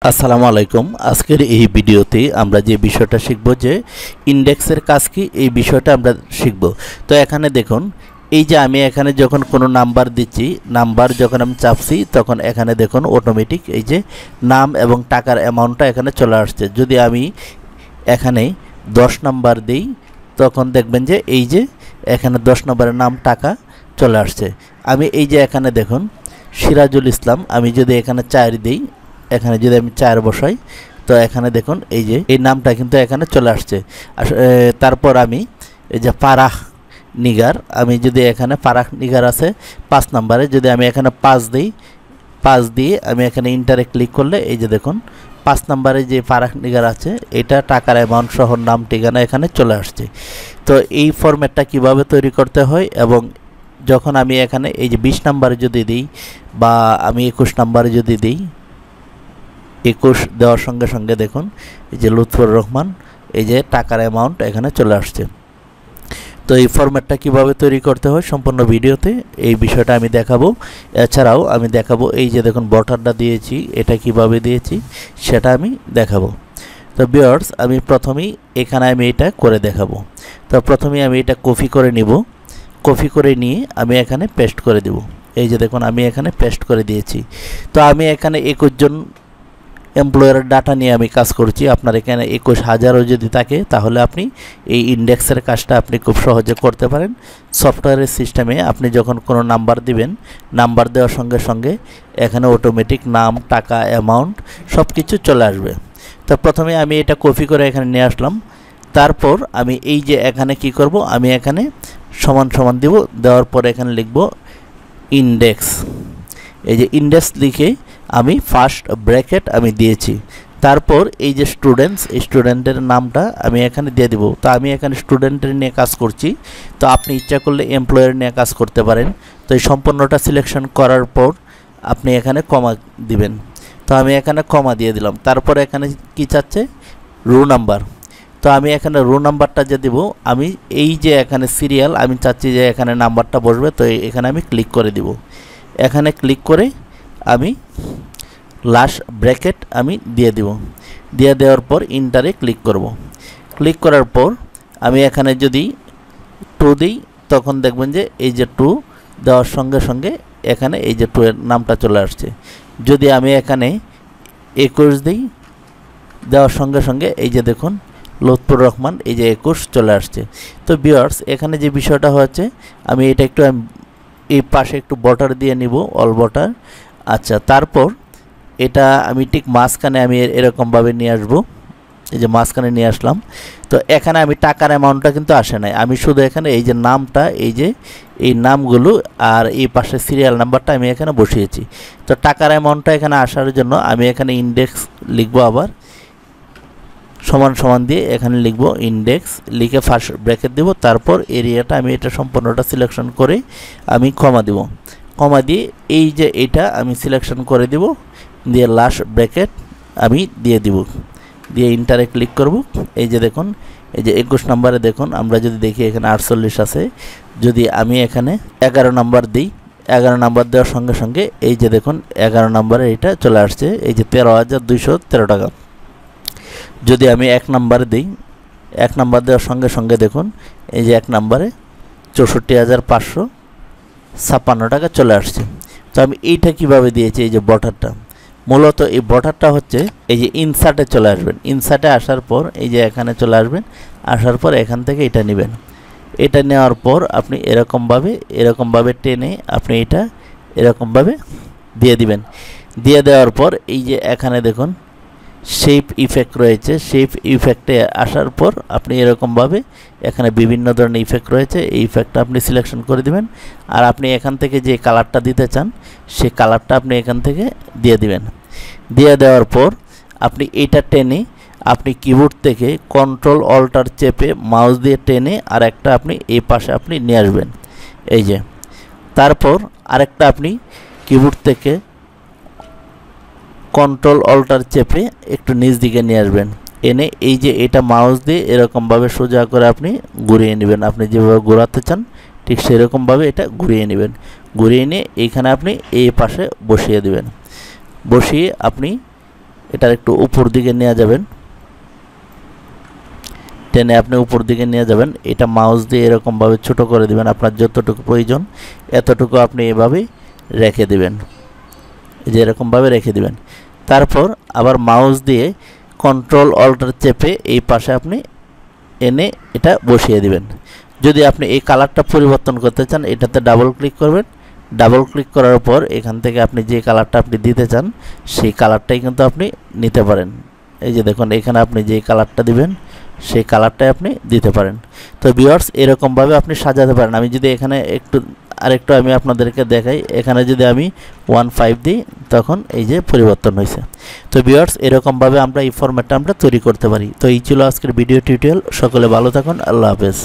আসসালামু আলাইকুম। আজকের এই ভিডিওতে আমরা যে বিষয়টা শিখব যে ইন্ডেক্সের কাজ কি এই বিষয়টা আমরা শিখব। তো এখানে দেখুন, এই যে আমি এখানে যখন কোনো নাম্বার দিচ্ছি, নাম্বার যখন আমি চাপছি তখন এখানে দেখুন অটোমেটিক এই যে নাম এবং টাকার অ্যামাউন্টটা এখানে চলে আসছে। যদি আমি এখানে 10 নাম্বার দিই তখন দেখবেন যে এই যে এখানে 10 নম্বরের নাম টাকা চলে আসছে। আমি এই যে এখানে দেখুন সিরাজুল ইসলাম, আমি যদি এখানে 4 দিই, এখানে যদি আমি 4 বসাই তো এখানে দেখুন এই যে এই নামটা কিন্তু এখানে চলে আসছে। তারপর আমি এই যে ফারাহ নিগার, আমি যদি এখানে ফারাহ নিগার আছে 5 নম্বরে, যদি আমি এখানে 5 দিই, 5 দিয়ে আমি এখানে ইন্টারে ক্লিক করলে এই যে দেখুন 5 নম্বরে যে ফারাহ নিগার আছে এটা টাকার অ্যামাউন্ট সহ নাম ঠিকানা এখানে চলে আসছে। তো এই ফরম্যাটটা কিভাবে তৈরি করতে হয় এবং যখন আমি এখানে এই যে 20 নম্বরে যদি দিই বা আমি 21 নম্বরে যদি দিই, 21 দেওয়ার সঙ্গে সঙ্গে দেখুন এই যে লুৎফর রহমান, এই যে টাকার অ্যামাউন্ট এখানে চলে আসছে। তো এই ফরম্যাটটা কিভাবে তৈরি করতে হয় সম্পূর্ণ ভিডিওতে এই বিষয়টা আমি দেখাবো। এছাড়াও আমি দেখাবো এই যে দেখুন বর্ডারটা দিয়েছি এটা কিভাবে দিয়েছি সেটা আমি দেখাবো। তো ভিউয়ার্স, আমি প্রথমেই এখানে আমি এটা করে দেখাবো। তো প্রথমেই আমি এটা কপি করে নিব, কপি করে নিয়ে আমি এখানে পেস্ট করে দেব। এই যে দেখুন আমি এখানে পেস্ট করে দিয়েছি। তো আমি এখানে 21 জন এমপ্লয়ারের ডাটা নিয়ে আমি কাজ করছি। আপনার এখানে 21,000ও যদি থাকে তাহলে আপনি এই ইন্ডেক্সের কাজটা আপনি খুব সহজে করতে পারেন। সফটওয়্যারের সিস্টেমে আপনি যখন কোনো নাম্বার দিবেন, নাম্বার দেওয়ার সঙ্গে সঙ্গে এখানে অটোমেটিক নাম, টাকা, অ্যামাউন্ট সব কিছু চলে আসবে। তো প্রথমে আমি এটা কপি করে এখানে নিয়ে আসলাম। তারপর আমি এই যে এখানে কি করব, আমি এখানে সমান সমান দিব, দেওয়ার পর এখানে লিখব ইন্ডেক্স। এই যে ইন্ডেক্স লিখে আমি ফার্স্ট ব্র্যাকেট আমি দিয়েছি। তারপর এই যে স্টুডেন্টস, এই স্টুডেন্টের নামটা আমি এখানে দিয়ে দিব। তো আমি এখানে স্টুডেন্টের নিয়ে কাজ করছি, তো আপনি ইচ্ছা করলে এমপ্লয়ার নিয়ে কাজ করতে পারেন। তো এই সম্পূর্ণটা সিলেকশন করার পর আপনি এখানে কমা দিবেন। তো আমি এখানে কমা দিয়ে দিলাম। তারপর এখানে কি চাচ্ছে, রো নাম্বার। তো আমি এখানে রো নাম্বারটা যে দিব, আমি এই যে এখানে সিরিয়াল আমি চাচ্ছি যে এখানে নাম্বারটা বসবে, তো এখানে আমি ক্লিক করে দিব। এখানে ক্লিক করে আমি লাস্ট ব্র্যাকেট আমি দিয়ে দিব। দিয়ে দেওয়ার পর ইন্টারে ক্লিক করব। ক্লিক করার পর আমি এখানে যদি 2 দিই তখন দেখবেন যে এই যে 2 দেওয়ার সঙ্গে সঙ্গে এখানে এই যে 2 এর নামটা চলে আসছে। যদি আমি এখানে 21 দিই, দেওয়ার সঙ্গে সঙ্গে এই যে দেখুন লুৎফর রহমান, এই যে 21 চলে আসছে। তো ভিউয়ার্স, এখানে যে বিষয়টা হচ্ছে আমি এটা একটু এই পাশে একটু বর্ডার দিয়ে নিব, অল বর্ডার। আচ্ছা, তারপর এটা আমি ঠিক মাঝখানে আমি এরকমভাবে নিয়ে আসব। এই যে মাঝখানে নিয়ে আসলাম। তো এখানে আমি টাকার অ্যামাউন্টটা কিন্তু আসে নাই, আমি শুধু এখানে এই যে নামটা, এই যে এই নামগুলো আর এই পাশে সিরিয়াল নাম্বারটা আমি এখানে বসিয়েছি। তো টাকার অ্যামাউন্টটা এখানে আসার জন্য আমি এখানে ইন্ডেক্স লিখব, আবার সমান সমান দিয়ে এখানে লিখব ইন্ডেক্স, লিখে ফার্স্ট ব্র্যাকেট দেব। তারপর এরিয়াটা আমি এটা সম্পূর্ণটা সিলেকশন করে আমি কমা দেব। কমা দিয়ে এই যে এটা আমি সিলেকশন করে দেব, দিয়ে লাস্ট ব্র্যাকেট আমি দিয়ে দিব, দিয়ে ইন্টারে ক্লিক করব। এই যে দেখুন এই যে 21 নম্বরে দেখুন আমরা যদি দেখি এখানে 48 আছে। যদি আমি এখানে 11 নম্বর দিই, 11 নম্বর দেওয়ার সঙ্গে সঙ্গে এই যে দেখুন 11 নম্বরে এটা চলে আসছে, এই যে 13,213 টাকা। যদি আমি 1 নম্বর দিই, 1 নম্বর দেওয়ার সঙ্গে সঙ্গে দেখুন এই যে 1 নম্বরে 64,556 টাকা চলে আসছে। তো আমি এইটা কিভাবে দিয়েছি, এই যে বর্ডারটা, মূলত এই বর্ডারটা হচ্ছে এই যে ইনসার্টে চলে আসবেন। ইনসার্টে আসার পর এই যে এখানে চলে আসবেন, আসার পর এখান থেকে এটা নেবেন। এটা নেওয়ার পর আপনি এরকমভাবে টেনে আপনি এটা এরকমভাবে দিয়ে দিবেন। দিয়ে দেওয়ার পর এই যে এখানে দেখুন শেপ ইফেক্ট রয়েছে, শেপ ইফেক্টে আসার পর আপনি এরকমভাবে এখানে বিভিন্ন ধরনের ইফেক্ট রয়েছে, এই ইফেক্টটা আপনি সিলেকশন করে দিবেন। আর আপনি এখান থেকে যে কালারটা দিতে চান সেই কালারটা আপনি এখান থেকে দিয়ে দিবেন। দিয়ে দেওয়ার পর আপনি এটা টেনে আপনি কিবোর্ড থেকে কন্ট্রোল অল্টার চেপে মাউস দিয়ে টেনে আর একটা আপনি এই পাশে আপনি নিয়ে আসবেন। এই যে তারপর আরেকটা আপনি কিবোর্ড থেকে কন্ট্রোল অল্টার চেপে একটু নিচ দিকে নিয়ে আসবেন, এনে এই যে এটা মাউস দিয়ে এরকমভাবে সোজা করে আপনি ঘুরিয়ে নেবেন। আপনি যেভাবে ঘোরাতে চান ঠিক সেরকমভাবে এটা ঘুরিয়ে নেবেন। ঘুরিয়ে নিয়ে এইখানে আপনি এই পাশে বসিয়ে দেবেন। বসিয়ে আপনি এটার একটু উপর দিকে নিয়ে যাবেন, টেনে আপনি উপর দিকে নিয়ে যাবেন। এটা মাউস দিয়ে এরকমভাবে ছোট করে দিবেন, আপনার যতটুকু প্রয়োজন এতটুকু আপনি এভাবেই রেখে দিবেন, এই যে এরকমভাবে রেখে দিবেন। তারপর আবার মাউস দিয়ে কন্ট্রোল অল্টার চেপে এই পাশে আপনি এনে এটা বসিয়ে দিবেন। যদি আপনি এই কালারটা পরিবর্তন করতে চান এটাতে ডাবল ক্লিক করবেন, ডাবল ক্লিক করার পর এখান থেকে আপনি যে কালারটা আপনি দিতে চান সেই কালারটাই কিন্তু আপনি নিতে পারেন। এই যে দেখুন এখানে আপনি যে কালারটা দিবেন সেই কালারটাই আপনি দিতে পারেন। তো ভিউয়ার্স এরকমভাবে আপনি সাজাতে পারেন। আমি যদি এখানে আরেকটু আমি আপনাদেরকে দেখাই, এখানে যদি আমি 1.5 দিই তখন এই যে পরিবর্তন হয়েছে। তো ভিউয়ার্স এরকমভাবে আমরা এই ফরম্যাটটা আমরা তৈরি করতে পারি। তো এই ছিল আজকের ভিডিও টিউটোরিয়াল। সকলে ভালো থাকুন, আল্লাহ হাফেজ।